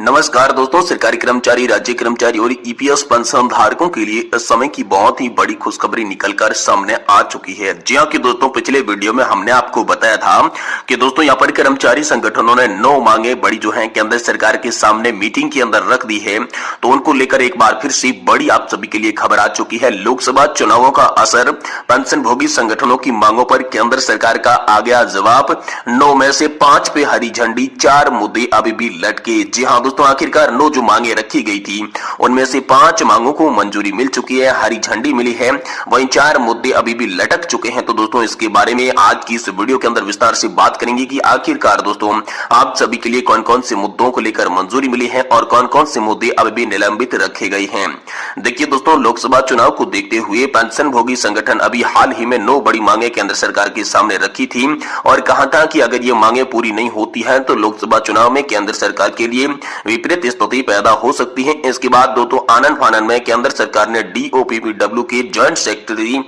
नमस्कार दोस्तों, सरकारी कर्मचारी, राज्य कर्मचारी और ईपीएस पेंशन धारकों के लिए इस समय की बहुत ही बड़ी खुशखबरी निकलकर सामने आ चुकी है। जी हाँ कि दोस्तों, पिछले वीडियो में हमने आपको बताया था कि दोस्तों यहाँ पर कर्मचारी संगठनों ने 9 मांगे बड़ी जो है केंद्र सरकार के सामने मीटिंग के अंदर रख दी है। तो उनको लेकर एक बार फिर से बड़ी आप सभी के लिए खबर आ चुकी है। लोकसभा चुनावों का असर, पेंशन भोगी संगठनों की मांगों पर केंद्र सरकार का आ गया जवाब। 9 में से 5 पे हरी झंडी, 4 मुद्दे अभी भी लटके। जी हाँ दोस्तों, आखिरकार 9 जो मांगे रखी गई थी उनमें से 5 मांगों को मंजूरी मिल चुकी है, हरी झंडी मिली है, वहीं 4 मुद्दे अभी भी लटक चुके हैं। तो दोस्तों इसके बारे में आज की इस वीडियो के अंदर विस्तार से बात करेंगे कि आखिरकार दोस्तों आप सभी के लिए कौन कौन से मुद्दों को लेकर मंजूरी मिली है और कौन कौन से मुद्दे अभी भी निलंबित रखे गए हैं। देखिए दोस्तों, लोकसभा चुनाव को देखते हुए पेंशन भोगी संगठन अभी हाल ही में 9 बड़ी मांगे केंद्र सरकार के सामने रखी थी और कहा था कि अगर ये मांगे पूरी नहीं होती है तो लोकसभा चुनाव में केंद्र सरकार के लिए विपरीत स्थिति पैदा हो सकती है। इसके बाद दोस्तों आनन फानन में केंद्र सरकार ने डीओपीपीडब्ल्यू के जॉइंट सेक्रेटरी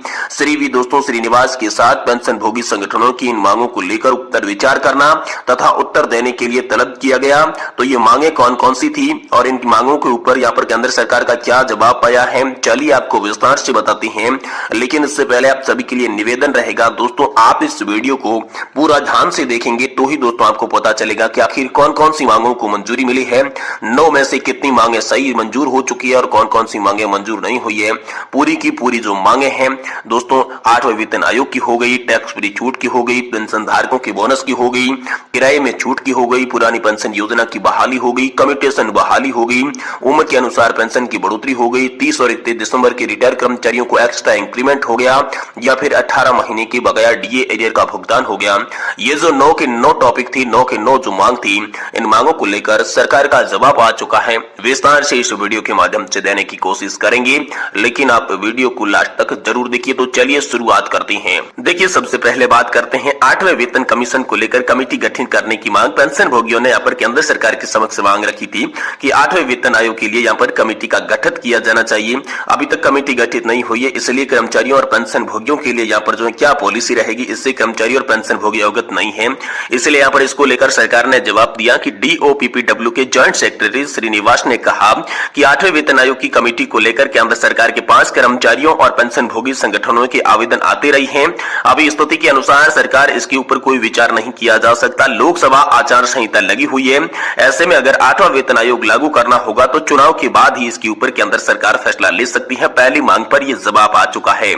श्रीनिवास के साथ पेंशन भोगी संगठनों की इन मांगों को लेकर उत्तर विचार करना तथा उत्तर देने के लिए तलब किया गया। तो ये मांगे कौन कौन सी थी और इन मांगों के ऊपर यहाँ पर केंद्र सरकार का क्या जवाब पाया है, चलिए आपको विस्तार से बताते हैं। लेकिन इससे पहले आप सभी के लिए निवेदन रहेगा दोस्तों, आप इस वीडियो को पूरा ध्यान से देखेंगे तो ही दोस्तों आपको पता चलेगा कि आखिर कौन कौन सी मांगों को मंजूरी मिली है, 9 में से कितनी मांगे सही मंजूर हो चुकी है और कौन कौन सी मांगे मंजूर नहीं हुई है। पूरी की पूरी जो मांगे हैं दोस्तों, 8वें वेतन आयोग की हो गई, टैक्स फ्री छूट की हो गई, पेंशन धारकों की बोनस की हो गई, किराए में छूट की हो गई, पुरानी पेंशन योजना की बहाली हो गई, कम्यूटेशन बहाली हो गई, उम्र के अनुसार पेंशन की बढ़ोतरी हो गई, 30 और 31 दिसंबर के रिटायर कर्मचारियों को एक्स्ट्रा इंक्रीमेंट हो गया या फिर 18 महीने के बकाया डीए एरियर का भुगतान हो गया। ये जो 9 के 9 टॉपिक थी, 9 के 9 जो मांग थी, इन मांगों को लेकर सरकार का जवाब आ चुका है। विस्तार से इस वीडियो के माध्यम से देने की कोशिश करेंगे, लेकिन आप वीडियो को लास्ट तक जरूर देखिए। तो चलिए शुरुआत करते हैं। देखिए सबसे पहले बात करते हैं 8वें वेतन कमीशन को लेकर कमेटी गठित करने की मांग। पेंशन भोगियों ने यहाँ पर केंद्र सरकार के समक्ष मांग रखी थी कि 8वें वेतन आयोग के लिए यहाँ पर कमेटी का गठन किया जाना चाहिए। अभी तक कमेटी गठित नहीं हुई है, इसलिए कर्मचारियों और पेंशन भोगियों के लिए यहाँ पर जो है क्या पॉलिसी रहेगी, इससे कर्मचारी और पेंशन भोगी अवगत नहीं है। इसलिए यहाँ पर इसको लेकर सरकार ने जवाब दिया कि डीओपीपीडब्ल्यू के जॉइंट सेक्रेटरी श्रीनिवास ने कहा कि 8वें वेतन आयोग की कमेटी को लेकर केंद्र सरकार के पास कर्मचारियों और पेंशन भोगी संगठनों के आवेदन आते रहे हैं। अभी स्थिति के अनुसार सरकार इसके ऊपर कोई विचार नहीं किया जा सकता। लोकसभा आचार संहिता लगी हुई है, ऐसे में अगर 8वां वेतन आयोग लागू करना होगा तो चुनाव के बाद ही इसके ऊपर केंद्र सरकार फैसला ले सकती है। पहली मांग पर यह जवाब आ चुका है।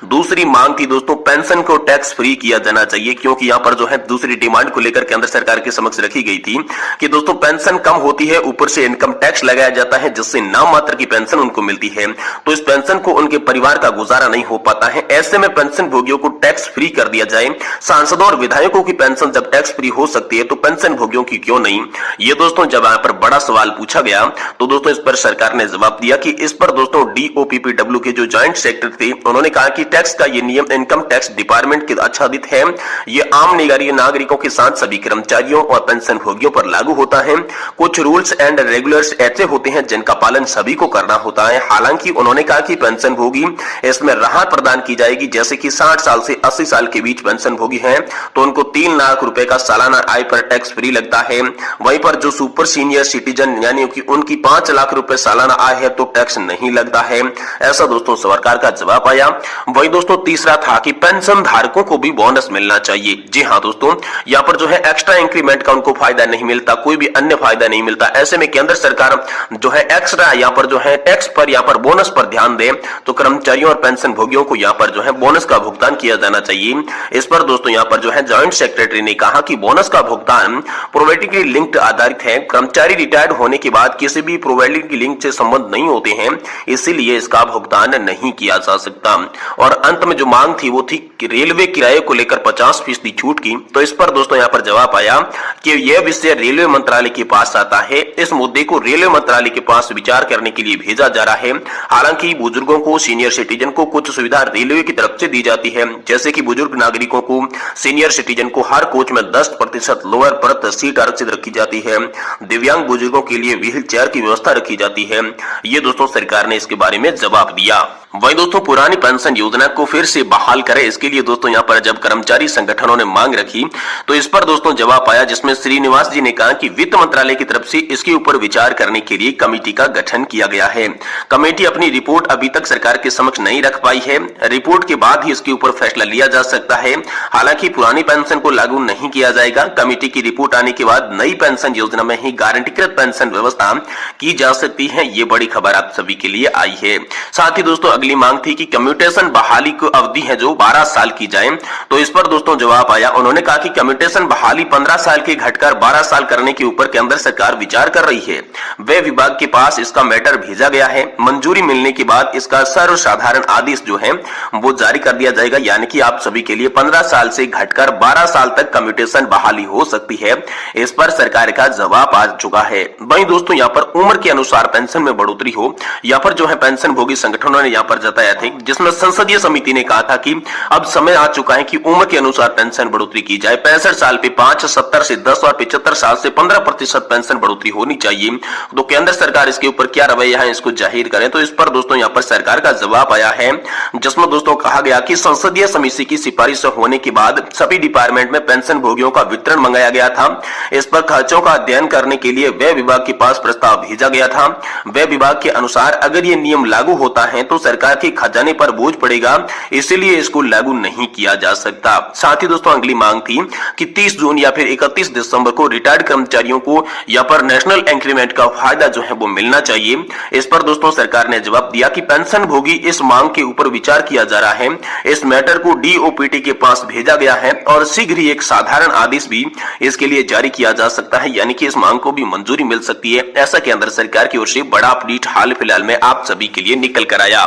दूसरी मांग थी दोस्तों, पेंशन को टैक्स फ्री किया जाना चाहिए, क्योंकि यहाँ पर जो है दूसरी डिमांड को लेकर केंद्र सरकार के समक्ष रखी गई थी कि दोस्तों पेंशन कम होती है, ऊपर से इनकम टैक्स लगाया जाता है, जिससे नाम मात्र की पेंशन उनको मिलती है, तो इस पेंशन को उनके परिवार का गुजारा नहीं हो पाता है। ऐसे में पेंशन भोगियों को टैक्स फ्री कर दिया जाए। सांसदों और विधायकों की पेंशन जब टैक्स फ्री हो सकती है तो पेंशन भोगियों की क्यों नहीं। ये दोस्तों जब यहाँ पर बड़ा सवाल पूछा गया तो दोस्तों इस पर सरकार ने जवाब दिया कि इस पर दोस्तों डीओपीपीडब्ल्यू के जो जॉइंट सेक्रेटरी थे उन्होंने कहा कि टैक्स का ये नियम इनकम टैक्स डिपार्टमेंट के आच्छादित है। ये आम नागरिकों के साथ सभी कर्मचारियों और पेंशन भोगियों पर लागू होता है। कुछ रूल्स एंड रेगुलर्स ऐसे होते हैं जिनका पालन सभी को करना होता है। हालांकि उन्होंने कहा कि पेंशन भोगी इसमें राहत प्रदान की जाएगी, जैसे कि 60 साल से 80 साल के बीच पेंशन भोगी हैं तो उनको 3 लाख रुपए का सालाना आय पर टैक्स फ्री लगता है। वहीं पर जो सुपर सीनियर सिटीजन यानी कि उनकी 5 लाख रुपए सालाना आय है तो टैक्स नहीं लगता है। ऐसा दोस्तों सरकार का जवाब आया। वही दोस्तों तीसरा था कि पेंशन धारकों को भी बोनस मिलना चाहिए। जी हाँ दोस्तों, यहाँ पर जो है एक्स्ट्रा इंक्रीमेंट का उनको फायदा नहीं मिलता, कोई भी अन्य फायदा नहीं मिलता। ऐसे में केंद्र सरकार जो है एक्स्ट्रा यहाँ पर जो है टैक्स पर यहाँ पर बोनस पर ध्यान दे तो कर्मचारियों और पेंशन भोगियों को यहाँ पर जो है बोनस का भुगतान किया जाना चाहिए। इस पर दोस्तों यहाँ पर जो है जॉइंट सेक्रेटरी ने कहा कि बोनस का भुगतान प्रोविडेंट लिंक्ड आधारित है। कर्मचारी रिटायर्ड होने के बाद किसी भी प्रोविडेंट लिंक से संबंध नहीं होते हैं, इसीलिए इसका भुगतान नहीं किया जा सकता। और अंत में जो मांग थी वो थी रेलवे किराए को लेकर 50% छूट की। तो इस पर दोस्तों यहाँ पर जवाब आया कि यह विषय रेलवे मंत्रालय के पास आता है। इस मुद्दे को रेलवे मंत्रालय के पास विचार करने के लिए भेजा जा रहा है। हालांकि बुजुर्गों को, सीनियर सिटीजन को कुछ सुविधा रेलवे की तरफ से दी जाती है, जैसे कि बुजुर्ग नागरिकों को, सीनियर सिटीजन को हर कोच में 10% लोअर बर्थ सीट आरक्षित रखी जाती है। दिव्यांग बुजुर्गों के लिए व्हील चेयर की व्यवस्था रखी जाती है। ये दोस्तों सरकार ने इसके बारे में जवाब दिया। वहीं दोस्तों पुरानी पेंशन योजना को फिर से बहाल करें, इसके लिए दोस्तों यहाँ पर जब कर्मचारी संगठनों ने मांग रखी तो इस पर दोस्तों जवाब आया, जिसमें श्रीनिवास जी ने कहा कि वित्त मंत्रालय की तरफ से इसके ऊपर विचार करने के लिए कमेटी का गठन किया गया है। कमेटी अपनी रिपोर्ट अभी तक सरकार के समक्ष नहीं रख पाई है, रिपोर्ट के बाद ही इसके ऊपर फैसला लिया जा सकता है। हालांकि पुरानी पेंशन को लागू नहीं किया जाएगा, कमेटी की रिपोर्ट आने के बाद नई पेंशन योजना में ही गारंटीकृत पेंशन व्यवस्था की जा सकती है। ये बड़ी खबर आप सभी के लिए आई है। साथ ही दोस्तों अगली मांग थी कि कम्यूटेशन बहाली की अवधि है जो 12 साल की जाए, तो इस पर दोस्तों जवाब आया। उन्होंने कहा कि कम्यूटेशन बहाली 15 साल के घटकर 12 साल करने के ऊपर केंद्र सरकार विचार कर रही है। वे विभाग के पास इसका मैटर भेजा गया है, मंजूरी मिलने के बाद इसका सर्वसाधारण आदेश जो है वो जारी कर दिया जाएगा, यानी कि आप सभी के लिए 15 साल से घटकर 12 साल तक कम्यूटेशन बहाली हो सकती है। इस पर सरकार का जवाब आ चुका है। वहीं दोस्तों यहाँ पर उम्र के अनुसार पेंशन में बढ़ोतरी हो, यहाँ पर जो है पेंशन भोगी संगठनों ने यहाँ पर जताया था, जिसमें संसदीय समिति ने कहा था कि अब समय आ चुका है कि उम्र के अनुसार पेंशन बढ़ोतरी की जाए। 65 साल पे 5, 70 से 10 और 75 साल से 15% पेंशन बढ़ोतरी होनी चाहिए। तो केंद्र सरकार इसके ऊपर क्या रवैया है इसको जाहिर करें। तो इस पर दोस्तों यहाँ पर सरकार का जवाब आया है, जिसमें दोस्तों कहा गया कि संसदीय समिति की सिफारिश होने के बाद सभी डिपार्टमेंट में पेंशन भोगियों का वितरण मंगाया गया था। इस पर खर्चों का अध्ययन करने के लिए व्यय विभाग के पास प्रस्ताव भेजा गया था। व्यय विभाग के अनुसार अगर ये नियम लागू होता है तो सरकार के खजाने पर बोझ पड़ेगा, इसलिए इसको लागू नहीं किया जा सकता। साथ ही दोस्तों अगली मांग थी कि 30 जून या फिर 31 दिसंबर को रिटायर्ड कर्मचारियों को या पर नेशनल इंक्रीमेंट का फायदा जो है वो मिलना चाहिए। इस पर दोस्तों सरकार ने जवाब दिया कि पेंशन भोगी इस मांग के ऊपर विचार किया जा रहा है। इस मैटर को डीओपीटी के पास भेजा गया है और शीघ्र ही एक साधारण आदेश भी इसके लिए जारी किया जा सकता है, यानी कि इस मांग को भी मंजूरी मिल सकती है। ऐसा केंद्र सरकार की ओर से बड़ा अपडेट हाल फिलहाल में आप सभी के लिए निकल कर आया।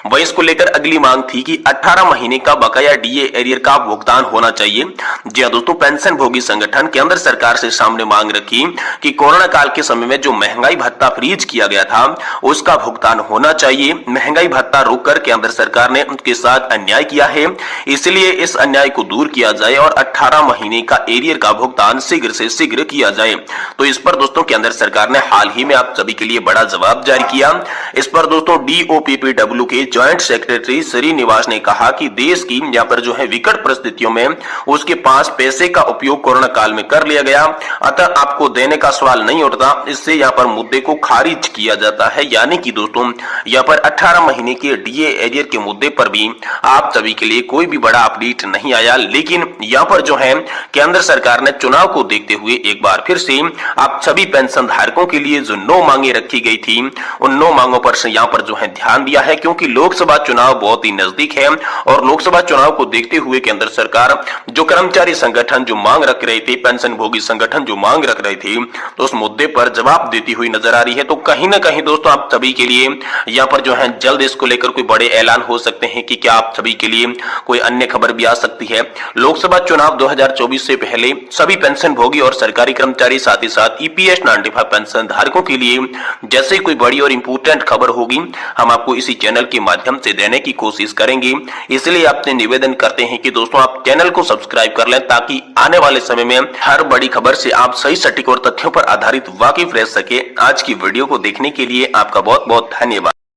वहीं इसको लेकर अगली मांग थी कि 18 महीने का बकाया डीए एरियर का भुगतान होना चाहिए। जी हां दोस्तों, पेंशन भोगी संगठन केंद्र सरकार से सामने मांग रखी कि कोरोना काल के समय में जो महंगाई भत्ता फ्रीज किया गया था उसका भुगतान होना चाहिए। महंगाई भत्ता रोककर केंद्र सरकार ने उनके साथ अन्याय किया है, इसलिए इस अन्याय को दूर किया जाए और 18 महीने का एरियर का भुगतान शीघ्र से शीघ्र किया जाए। तो इस पर दोस्तों केंद्र सरकार ने हाल ही में आप सभी के लिए बड़ा जवाब जारी किया। इस पर दोस्तों डीओपीपीडब्ल्यू के ज्वाइंट सेक्रेटरी श्रीनिवास ने कहा कि देश की यहाँ पर जो है विकट परिस्थितियों में उसके पास पैसे का उपयोग कोरोना काल में कर लिया गया, अतः आपको देने का सवाल नहीं उठता। इससे यहाँ पर मुद्दे को खारिज किया जाता है, यानी कि दोस्तों यहाँ पर 18 महीने के डीए एरियर के मुद्दे पर भी आप सभी के लिए कोई भी बड़ा अपडेट नहीं आया। लेकिन यहाँ पर जो है केंद्र सरकार ने चुनाव को देखते हुए एक बार फिर से आप सभी पेंशन धारकों के लिए जो 9 मांगे रखी गई थी उन 9 मांगों पर से यहाँ पर जो है ध्यान दिया है, क्योंकि लोकसभा चुनाव बहुत ही नजदीक है और लोकसभा चुनाव को देखते हुए केंद्र सरकार जो कर्मचारी संगठन जो मांग रख रहे थे, पेंशन भोगी संगठन जो मांग रख रहे थे, तो उस मुद्दे पर जवाब देती हुई नजर आ रही है। तो कहीं ना कहीं दोस्तों आप सभी के लिए यहाँ पर जो है जल्द इसको लेकर कोई बड़े ऐलान हो सकते हैं कि क्या आप सभी के लिए कोई अन्य खबर भी आ सकती है। लोकसभा चुनाव 2024 से पहले सभी पेंशन भोगी और सरकारी कर्मचारी साथ ही साथ ईपीएस 95 पेंशन धारकों के लिए जैसे कोई बड़ी और इंपोर्टेंट खबर होगी हम आपको इसी चैनल के माध्यम से देने की कोशिश करेंगे। इसलिए आपसे निवेदन करते हैं कि दोस्तों आप चैनल को सब्सक्राइब कर लें ताकि आने वाले समय में हर बड़ी खबर से आप सही सटीक और तथ्यों पर आधारित वाकिफ रह सके। आज की वीडियो को देखने के लिए आपका बहुत बहुत धन्यवाद।